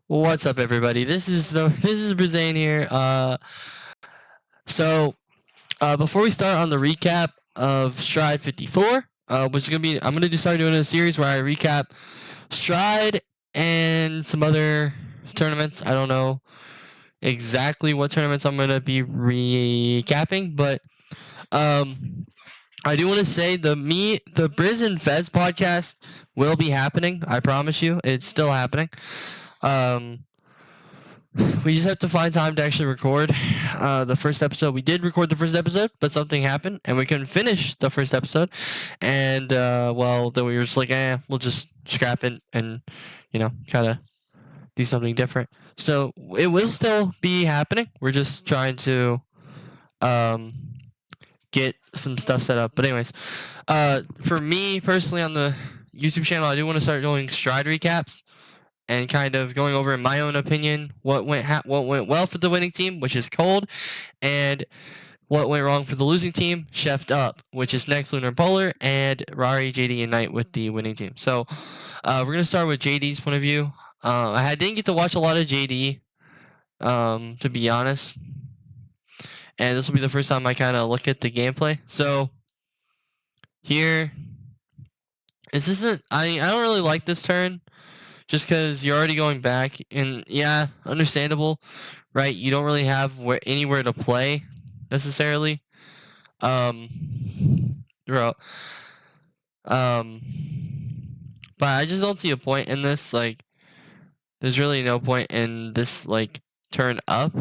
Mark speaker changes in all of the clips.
Speaker 1: What's up, everybody? This is Brazane here. Before we start on the recap of Stride 54, which is gonna be, I'm gonna start doing a series where I recap Stride and some other tournaments. I don't know exactly what tournaments I'm gonna be recapping, but I do want to say the Briz and Fez podcast will be happening. I promise you, it's still happening. We just have to find time to actually record the first episode. We did record the first episode, but something happened and we couldn't finish the first episode. And then we were just like, we'll just scrap it and kind of do something different. So it will still be happening. We're just trying to get some stuff set up. But anyways, for me personally on the YouTube channel, I do want to start doing Stride recaps and kind of going over, in my own opinion, what went well for the winning team, which is Cold, and what went wrong for the losing team, Chef'd Up, which is Next, Lunar, Polar, and Rari, JD, and Knight with the winning team. So we're going to start with JD's point of view. I didn't get to watch a lot of JD, to be honest. And this will be the first time I kind of look at the gameplay. So here, I don't really like this turn. Just because you're already going back, and yeah, understandable, right? You don't really have anywhere to play necessarily. But I just don't see a point in this. Like, there's really no point in this turn up.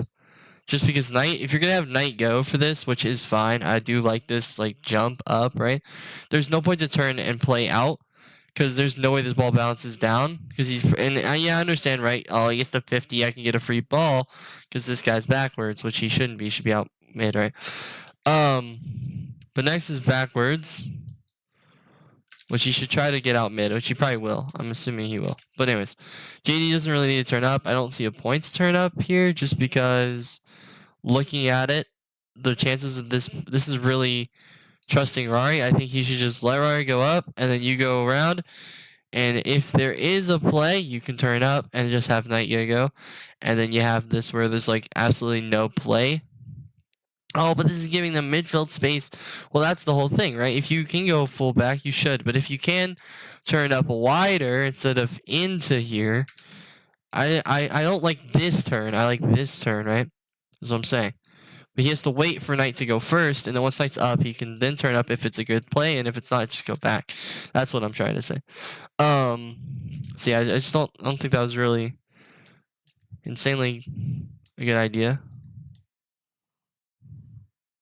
Speaker 1: Just because Knight, if you're gonna have Knight go for this, which is fine, I do like this jump up, right? There's no point to turn and play out. Because there's no way this ball bounces down. Because I understand, right? Oh, he gets to 50, I can get a free ball. Because this guy's backwards, which he shouldn't be. He should be out mid, right? But next is backwards. Which he should try to get out mid, which he probably will. I'm assuming he will. But anyways, JD doesn't really need to turn up. I don't see a points turn up here. Just because looking at it, the chances of this is really trusting Rari. I think he should just let Rari go up and then you go around. And if there is a play, you can turn up and just have Knight go. And then you have this where there's absolutely no play. Oh, but this is giving them midfield space. Well, that's the whole thing, right? If you can go full back, you should. But if you can turn up wider instead of into here, I don't like this turn. I like this turn, right? That's what I'm saying. But he has to wait for Knight to go first, and then once Knight's up, he can then turn up if it's a good play, and if it's not, just go back. That's what I'm trying to say. So yeah, I just don't think that was really insanely a good idea.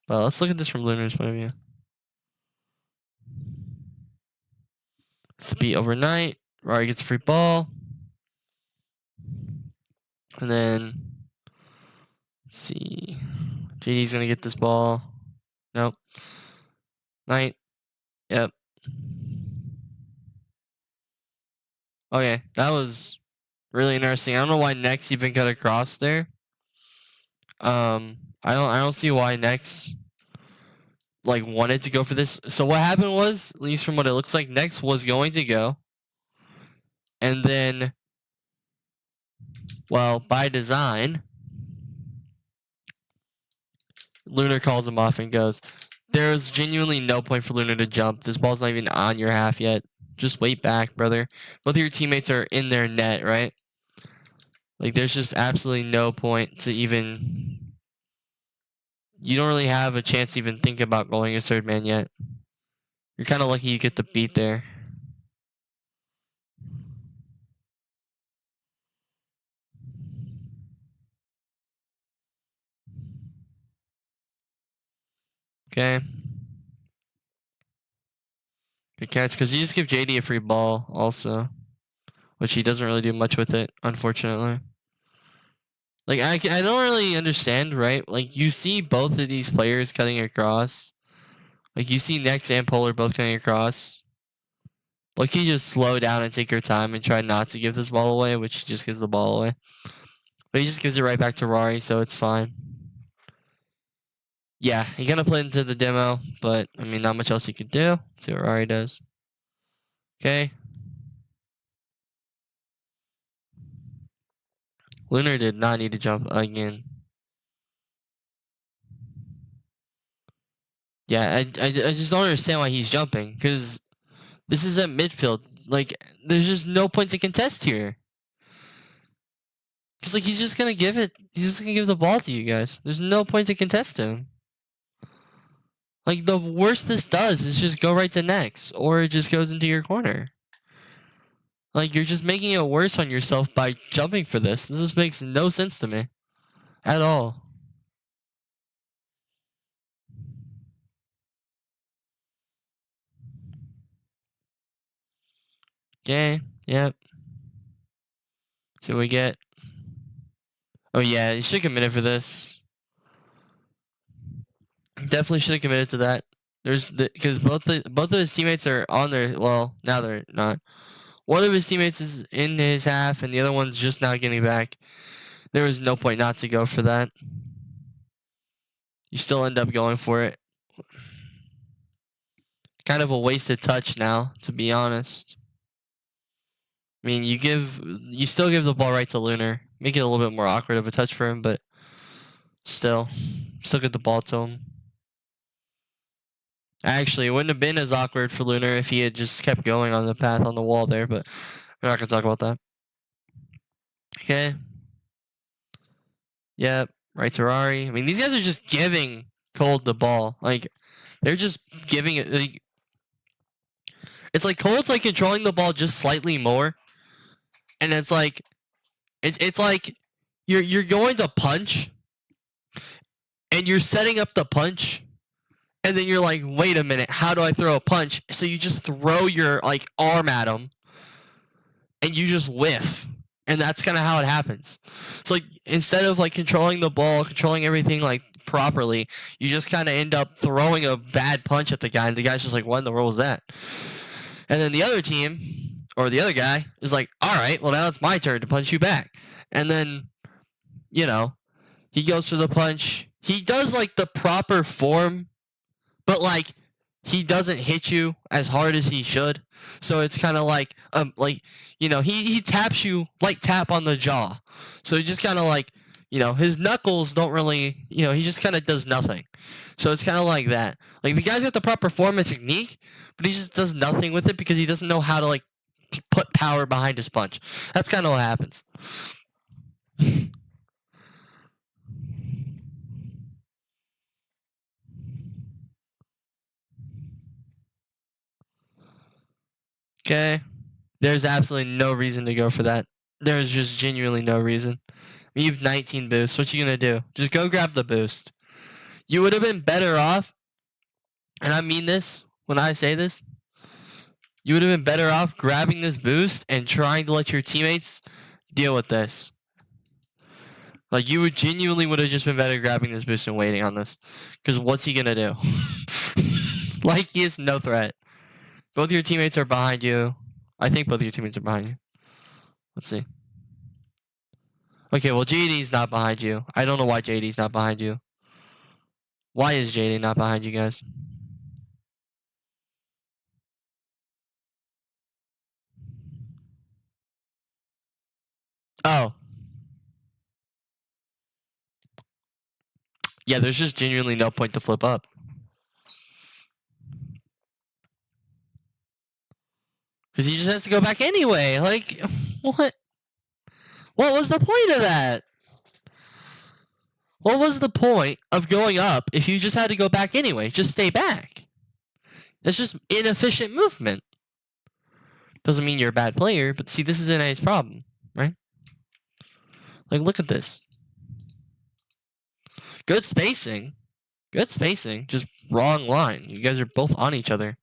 Speaker 1: But let's look at this from Lunar's point of view. It's the beat over Knight. Rari gets a free ball. And then, let's see. JD's gonna get this ball. Nope. Knight. Yep. Okay, that was really interesting. I don't know why Nex even got across there. I don't see why Nex wanted to go for this. So what happened was, at least from what it looks like, Nex was going to go. And then, well, by design, Lunar calls him off and goes. There's genuinely no point for Lunar to jump. This ball's not even on your half yet. Just wait back, brother. Both of your teammates are in their net, right? There's just absolutely no point to even... You don't really have a chance to even think about going a third man yet. You're kind of lucky you get the beat there. Okay. Good catch, because you just give JD a free ball also. Which he doesn't really do much with it, unfortunately. I don't really understand, right? You see both of these players cutting across. You see Nex and Polar both cutting across. You just slow down and take your time and try not to give this ball away, which he just gives the ball away. But he just gives it right back to Rari, so it's fine. Yeah, he kind of played into the demo, but, I mean, not much else he could do. Let's see what Rari does. Okay. Lunar did not need to jump again. Yeah, I just don't understand why he's jumping, because this is at midfield. Like, there's just no point to contest here. Because, like, he's just going to give the ball to you guys. There's no point to contest him. Like, the worst this does is just go right to next, or it just goes into your corner. Like, you're just making it worse on yourself by jumping for this. This just makes no sense to me. At all. Okay, yep. So we get... Oh yeah, you should have committed for this. Definitely should have committed to that. Because both of his teammates are on their... Well, now they're not. One of his teammates is in his half, and the other one's just now getting back. There was no point not to go for that. You still end up going for it. Kind of a wasted touch now, to be honest. I mean, you still give the ball right to Lunar. Make it a little bit more awkward of a touch for him, but still get the ball to him. Actually, it wouldn't have been as awkward for Lunar if he had just kept going on the path on the wall there, but we're not going to talk about that. Okay. Yep. Right to Rari. I mean, these guys are just giving Cold the ball. Like, they're just giving it. Like, it's like Cold's like controlling the ball just slightly more. And it's like, it's like you're going to punch, and you're setting up the punch, and then you're like, wait a minute, how do I throw a punch? So you just throw your like arm at him, and you just whiff, and that's kind of how it happens. So like instead of like controlling the ball, controlling everything like properly, you just kind of end up throwing a bad punch at the guy, and the guy's just like, what in the world was that? And then the other team, or the other guy, is like, all right, well now it's my turn to punch you back. And then, you know, he goes for the punch. He does like the proper form, but like he doesn't hit you as hard as he should. So it's kind of like you know, he taps you like tap on the jaw. So he just kind of like, you know, his knuckles don't really, you know, he just kind of does nothing. So it's kind of like that. Like the guy's got the proper form and technique, but he just does nothing with it because he doesn't know how to like put power behind his punch. That's kind of what happens. Okay. There's absolutely no reason to go for that. There's just genuinely no reason. You have 19 boosts. What you gonna do? Just go grab the boost. You would have been better off, and I mean this when I say this, you would have been better off grabbing this boost and trying to let your teammates deal with this. Like, you would genuinely would have just been better grabbing this boost and waiting on this. Because what's he gonna do? Like, he is no threat. Both your teammates are behind you. I think both of your teammates are behind you. Let's see. Okay, well, JD's not behind you. I don't know why JD's not behind you. Why is JD not behind you guys? Oh. Yeah, there's just genuinely no point to flip up. Because he just has to go back anyway. Like, what? What was the point of that? What was the point of going up if you just had to go back anyway? Just stay back. That's just inefficient movement. Doesn't mean you're a bad player, but see, this is a nice problem, right? Like, look at this. Good spacing. Good spacing. Just wrong line. You guys are both on each other.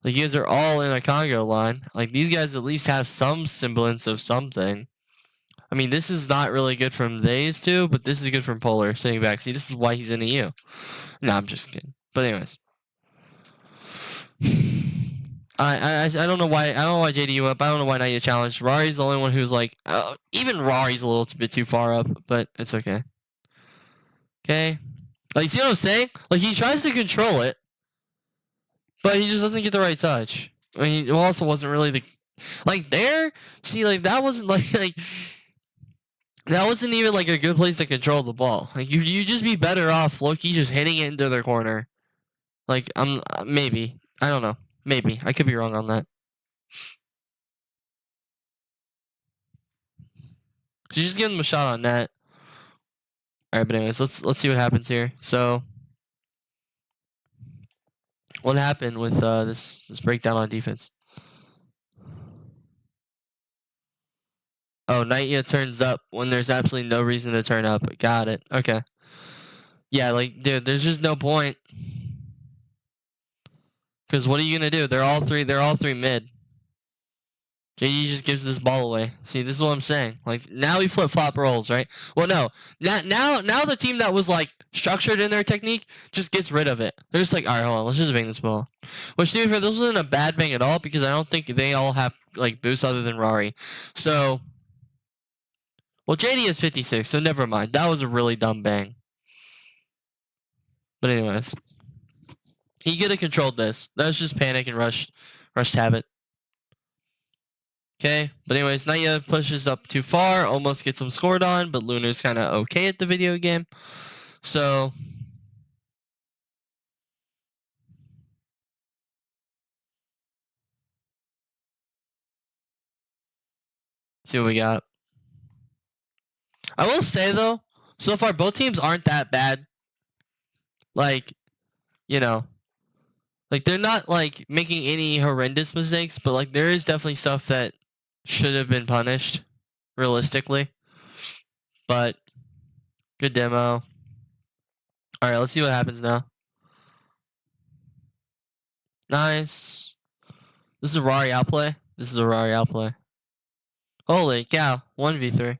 Speaker 1: Like, you guys are all in a Congo line. Like, these guys at least have some semblance of something. I mean, this is not really good from these two, but this is good from Polar sitting back. See, this is why he's in a U. No, I'm just kidding. But anyways. I don't know why JDU up. I don't know why not you challenged. Rari's the only one who's like even Rari's a little bit too far up, but it's okay. Okay. Like, see what I'm saying? Like, he tries to control it, but he just doesn't get the right touch. I mean, it also wasn't really the like there. See, like that wasn't like That wasn't even like a good place to control the ball. Like you just be better off Loki just hitting it into their corner. Like I'm maybe I don't know. Maybe I could be wrong on that. You just give them a shot on net. All right, but anyways, let's see what happens here. So, what happened with this breakdown on defense? Oh, Nightya turns up when there's absolutely no reason to turn up. Got it. Okay. Yeah, like dude, there's just no point. Because what are you gonna do? They're all three mid. JD just gives this ball away. See, this is what I'm saying. Like now we flip flop roles, right? Well, no. Now the team that was like structured in their technique just gets rid of it. They're just like, all right, hold on, let's just bang this ball. Which, to be fair, this wasn't a bad bang at all because I don't think they all have like boosts other than Rari. So, well, JD is 56, so never mind. That was a really dumb bang. But anyways, he could have controlled this. That was just panic and rushed habit. Okay, but anyways, Nightya pushes up too far, almost gets him scored on, but Lunar's kind of okay at the video game. So, see what we got. I will say though, so far both teams aren't that bad. Like, you know, like they're not like making any horrendous mistakes, but like there is definitely stuff that should have been punished realistically. But good demo. All right, let's see what happens now. Nice. This is a Rari outplay. This is a Rari outplay. Holy cow, 1v3.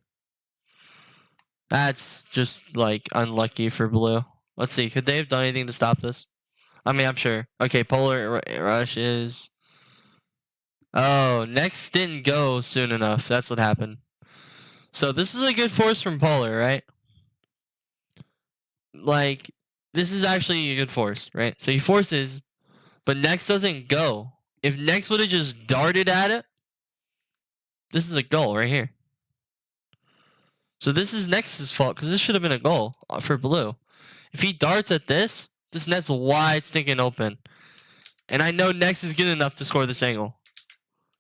Speaker 1: That's just like unlucky for blue. Let's see, could they have done anything to stop this? I mean, I'm sure. Okay, Polar Rush is... Oh, next didn't go soon enough. That's what happened. So this is a good force from Polar, right? Like, this is actually a good force, right? So he forces, but Next doesn't go. If Next would have just darted at it, this is a goal right here. So this is Next's fault because this should have been a goal for blue. If he darts at this net's wide stinking open. And I know Next is good enough to score this angle.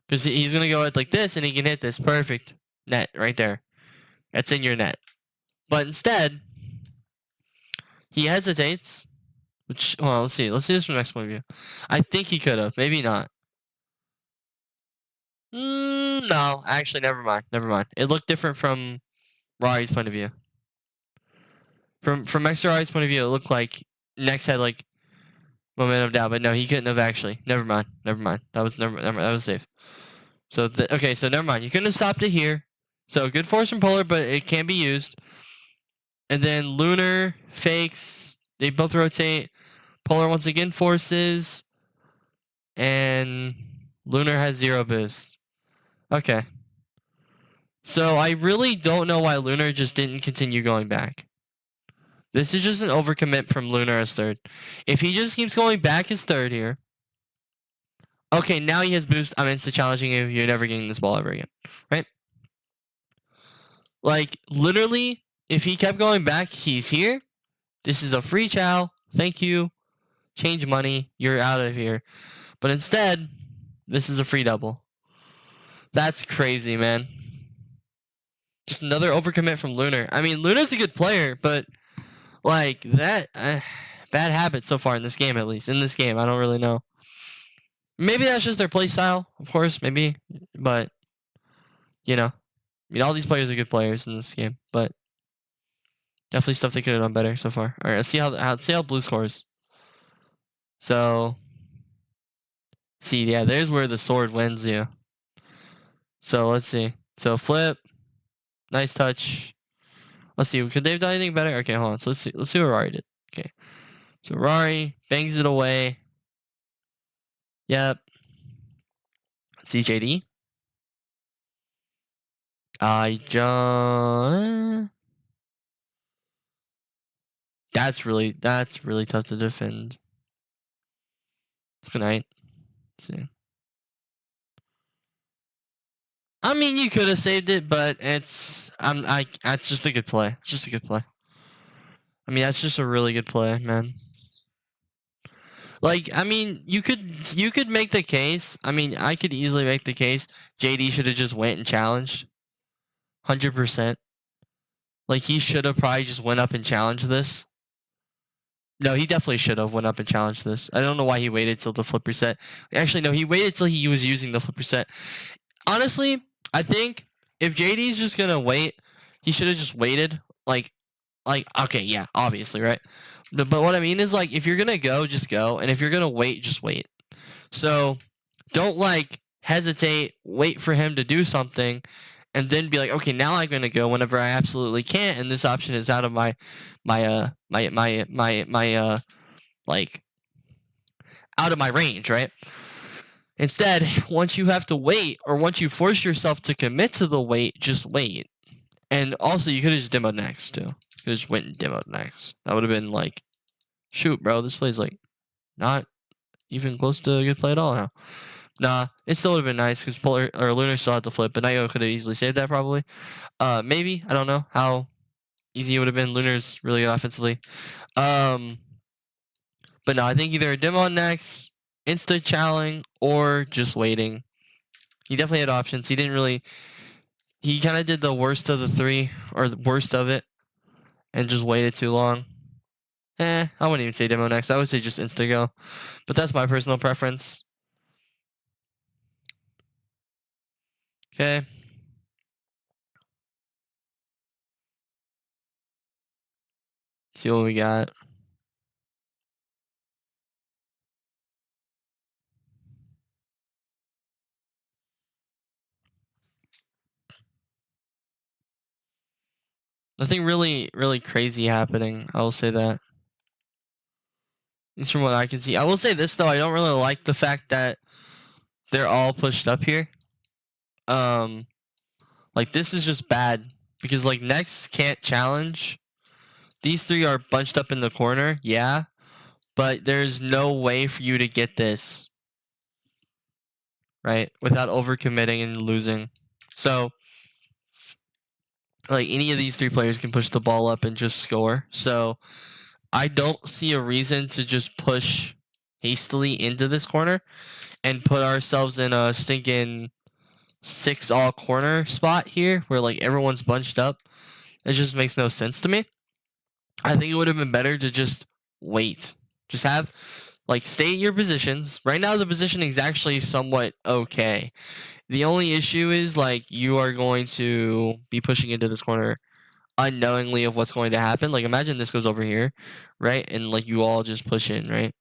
Speaker 1: Because he's going to go at like this and he can hit this. Perfect. Net right there. That's in your net. But instead, he hesitates. Which, hold on, let's see. Let's see this from the next point of view. I think he could have. Maybe not. No, actually, never mind. Never mind. It looked different from Rari's point of view. From Rari's point of view, it looked like Next had like momentum down, but no, he couldn't have actually. Never mind. Never mind. That was that was safe. So okay, so never mind. You couldn't have stopped it here. So good force from Polar, but it can be used. And then Lunar fakes. They both rotate. Polar once again forces. And Lunar has 0 boost. Okay. So I really don't know why Lunar just didn't continue going back. This is just an overcommit from Lunar as third. If he just keeps going back as third here. Okay, now he has boost. I'm insta challenging you. You're never getting this ball ever again. Right? Like, literally, if he kept going back, he's here. This is a free chow. Thank you. Change money. You're out of here. But instead, this is a free double. That's crazy, man. Just another overcommit from Lunar. I mean, Lunar's a good player, but like that bad habit so far in this game, at least. In this game, I don't really know. Maybe that's just their play style, of course, maybe. But, you know, I mean, all these players are good players in this game, but definitely stuff they could have done better so far. All right, let's see how blue scores. So, see, yeah, there's where the sword wins you. So let's see. So flip, nice touch. Let's see. Could they have done anything better? Okay, hold on. So let's see. Let's see what Rari did. Okay. So Rari bangs it away. Yep. CJD. That's really tough to defend. Good night. Let's see. I mean, you could have saved it, but it's That's just a good play. It's just a good play. I mean, that's just a really good play, man. Like, I mean, you could make the case. I mean, I could easily make the case. JD should have just went and challenged. 100%. Like, he should have probably just went up and challenged this. No, he definitely should have went up and challenged this. I don't know why he waited till the flip reset. Actually, no, he waited till he was using the flip reset. Honestly, I think if JD's just gonna wait, he should have just waited. Like, okay, yeah, obviously, right? But what I mean is, like, if you're gonna go, just go, and if you're gonna wait, just wait. So don't like hesitate, wait for him to do something, and then be like, okay, now I'm gonna go whenever I absolutely can't, and this option is out of my like out of my range, right? Instead, once you have to wait, or once you force yourself to commit to the wait, just wait. And also, you could have just demoed next too. You could have just went and demoed next. That would have been like, shoot, bro, this play's like not even close to a good play at all now. Nah, it still would have been nice because Polar or Lunar still had to flip, but Nayo could have easily saved that probably. Maybe, I don't know how easy it would have been. Lunar's really good offensively. But no, I think either a demo next, insta challenge, or just waiting. He definitely had options. He didn't really. He kind of did the worst of the three, or the worst of it, and just waited too long. I wouldn't even say demo next. I would say just insta go. But that's my personal preference. Okay. See what we got. Nothing really, really crazy happening. I will say that. At least from what I can see. I will say this though. I don't really like the fact that they're all pushed up here. Like this is just bad because like next can't challenge. These three are bunched up in the corner, yeah, but there's no way for you to get this right without overcommitting and losing. So like any of these three players can push the ball up and just score. So I don't see a reason to just push hastily into this corner and put ourselves in a stinking 6-all corner spot here where like everyone's bunched up. It just makes no sense to me. I think it would have been better to just wait. Just have like stay at your positions. Right now the positioning is actually somewhat okay. The only issue is like you are going to be pushing into this corner unknowingly of what's going to happen. Like imagine this goes over here, right? And like you all just push in, right?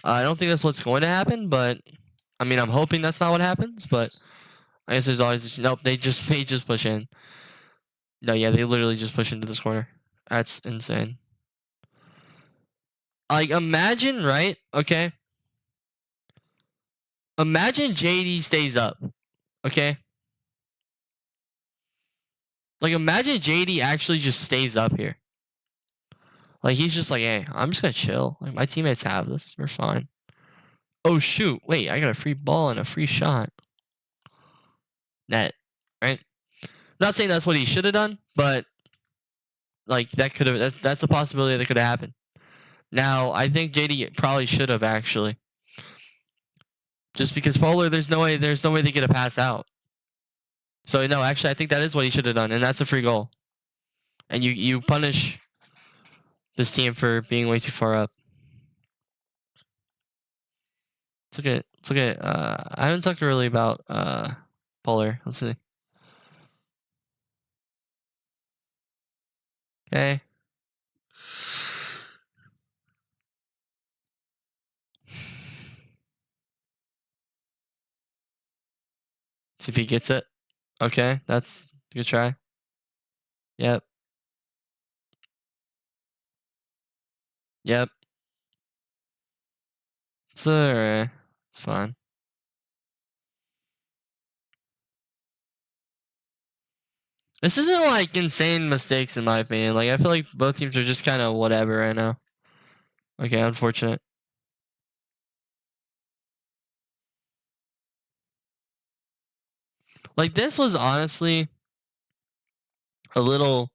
Speaker 1: I don't think that's what's going to happen, but I mean I'm hoping that's not what happens, but I guess there's always nope, they just push in. No, yeah, they literally just push into this corner. That's insane. Like imagine, right? Okay. Imagine JD stays up. Okay. Like imagine JD actually just stays up here. Like he's just like, hey, I'm just gonna chill. Like my teammates have this. We're fine. Oh shoot. Wait, I got a free ball and a free shot. Net. Right? Not saying that's what he should have done, but like that could have that's a possibility that could have happened. Now I think JD probably should have actually. Just because Polar, there's no way they get a pass out. So no, actually I think that is what he should have done, and that's a free goal. And you punish this team for being way too far up. Let's look at I haven't talked really about Polar. Let's see. Okay. See if he gets it. Okay, that's a good try. Yep. Yep. It's alright. It's fine. This isn't like insane mistakes in my opinion. Like I feel like both teams are just kind of whatever right now. Okay, unfortunate. Like this was honestly a little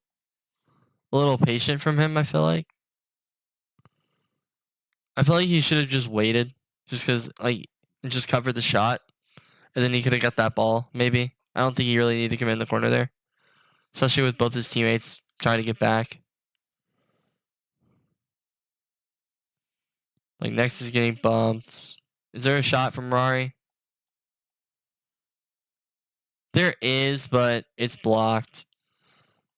Speaker 1: patient from him, I feel like. I feel like he should have just waited, just because like just covered the shot, and then he could have got that ball. Maybe I don't think he really needed to come in the corner there, especially with both his teammates trying to get back. Like Next is getting bumped. Is there a shot from Rari? There is, but it's blocked.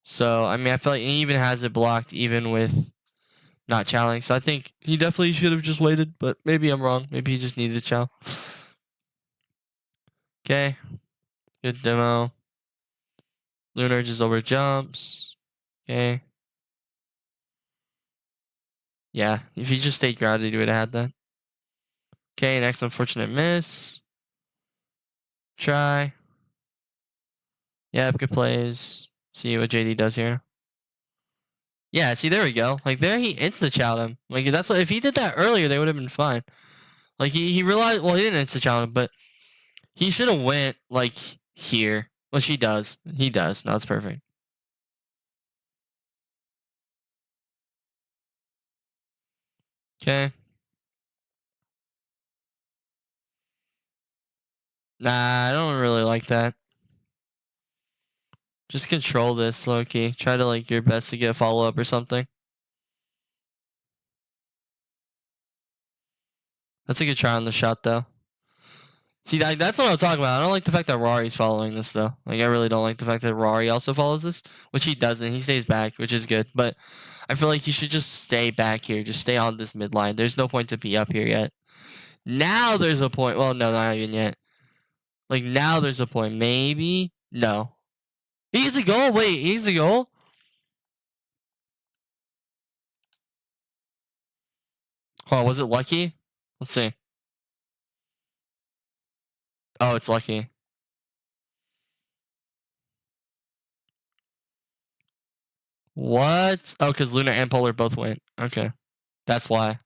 Speaker 1: So I mean, I feel like he even has it blocked, even with not challenging. So I think he definitely should have just waited, but maybe I'm wrong. Maybe he just needed a chow. Okay. Good demo. Lunar just over jumps. Okay. Yeah, if he just stayed grounded, he would have had that. Okay, next unfortunate miss. Try. Yeah, good plays. See what JD does here. Yeah, see, there we go. Like, there he insta-chowed him. Like, that's what, if he did that earlier, they would have been fine. Like, he realized, well, he didn't insta-chow him, but he should have went, like, here. Which he does. He does. No, it's perfect. Okay. Nah, I don't really like that. Just control this, low-key. Try to, like, your best to get a follow-up or something. That's a good try on the shot, though. See, that's what I'm talking about. I don't like the fact that Rari's following this, though. Like, I really don't like the fact that Rari also follows this, which he doesn't. He stays back, which is good. But I feel like he should just stay back here. Just stay on this mid line. There's no point to be up here yet. Now there's a point. Well, no, not even yet. Like, now there's a point. Maybe? No. Easy goal? Wait, easy goal? Oh, was it lucky? Let's see. Oh, it's lucky. What? Oh, because Luna and Polar both went. Okay. That's why.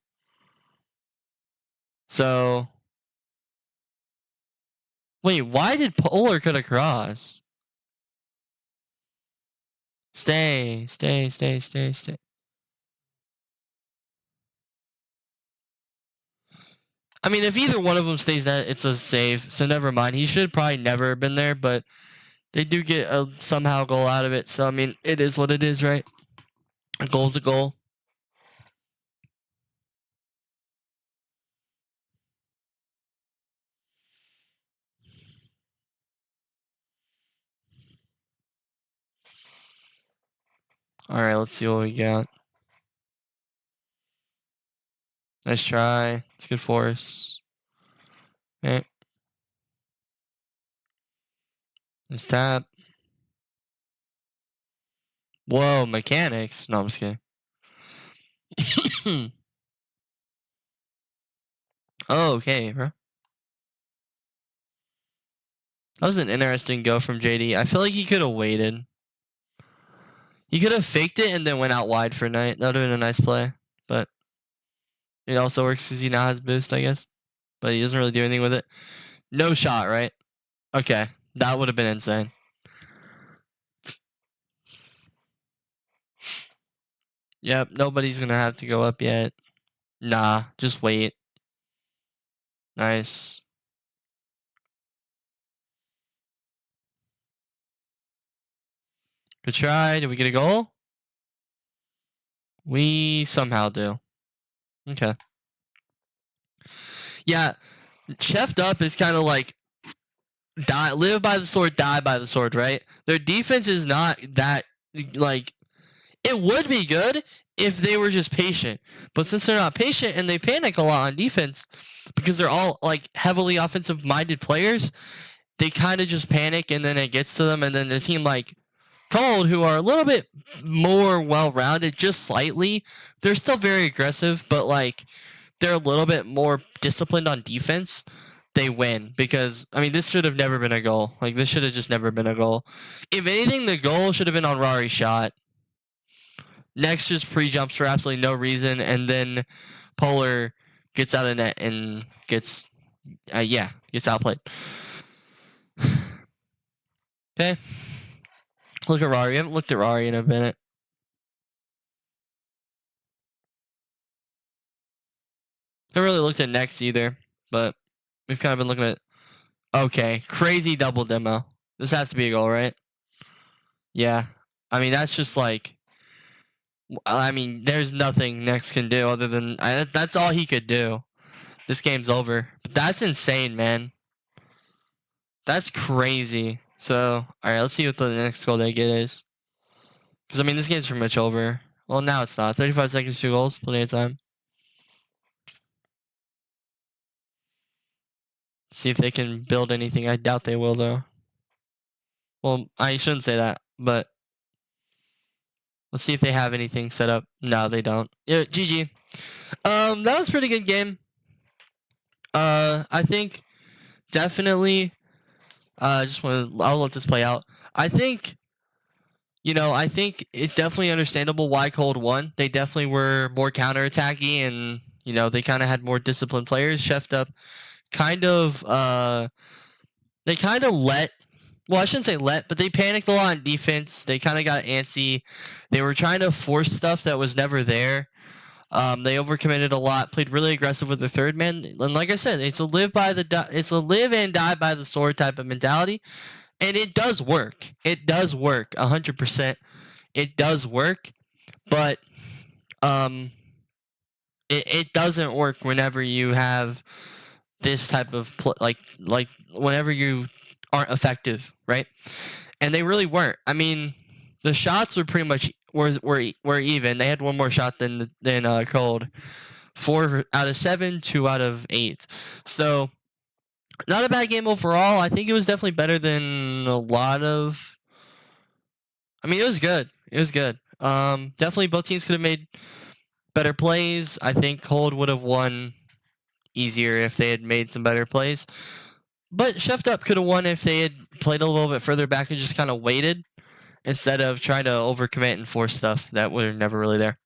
Speaker 1: So... Wait, why did Polar cut across? Stay. I mean, if either one of them stays, that it's a save. So never mind. He should probably never have been there, but they do get a somehow goal out of it. So I mean, it is what it is, right? A goal's a goal. All right, let's see what we got. Nice try. It's good for us. Okay. Nice tap. Whoa, mechanics. No, I'm just kidding. Oh, okay, bro. That was an interesting go from JD. I feel like he could have waited. He could have faked it and then went out wide for Knight. That would have been a nice play. But it also works because he now has boost, I guess. But he doesn't really do anything with it. No shot, right? Okay. That would have been insane. Yep, nobody's going to have to go up yet. Nah, just wait. Nice. Good try. Did we get a goal? We somehow do. Okay. Yeah, Chef'd Up is kind of like live by the sword, die by the sword, right? Their defense is not that, like, it would be good if they were just patient. But since they're not patient and they panic a lot on defense because they're all like heavily offensive minded players, they kind of just panic and then it gets to them. And then the team like Cold, who are a little bit more well rounded, just slightly, they're still very aggressive, but like they're a little bit more disciplined on defense. They win because I mean this should have never been a goal. Like this should have just never been a goal. If anything, the goal should have been on Rari's shot. Next just pre-jumps for absolutely no reason, and then Polar gets out of net and gets gets outplayed. Okay, Look at Rari. We haven't looked at Rari in a minute. Haven't really looked at Next either, but we've kind of been looking at. Okay, crazy double demo. This has to be a goal, right? Yeah. I mean, that's just like. I mean, there's nothing Next can do other than that's all he could do. This game's over. But that's insane, man. That's crazy. So, all right, let's see what the next goal they get is. Because I mean, this game's pretty much over. Well, now it's not. 35 seconds, 2 goals, plenty of time. See if they can build anything. I doubt they will, though. Well, I shouldn't say that, but let's see if they have anything set up. No, they don't. Yeah, GG. That was a pretty good game. I think definitely. I'll let this play out. I think it's definitely understandable why Cold won. They definitely were more counterattacky, and they kind of had more disciplined players. Chefed Up kind of they kind of I shouldn't say but they panicked a lot on defense. They kind of got antsy. They were trying to force stuff that was never there. They overcommitted a lot, played really aggressive with their third man, and like I said, it's a live and die by the sword type of mentality, and it does work. It does work 100%. It does work, but it doesn't work whenever you have this type of like whenever you aren't effective, right? And they really weren't. I mean, the shots were pretty much were even. They had one more shot than Cold. 4 out of 7, 2 out of 8. So not a bad game overall. I think it was definitely better than a lot of. I mean, it was good. It was good. Definitely both teams could have made better plays. I think Cold would have won easier if they had made some better plays. But Chefed Up could have won if they had played a little bit further back and just kind of waited instead of trying to overcommit and force stuff that were never really there.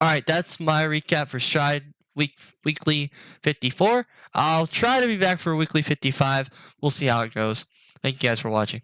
Speaker 1: All right, that's my recap for Stride weekly 54. I'll try to be back for weekly 55. We'll see how it goes. Thank you guys for watching.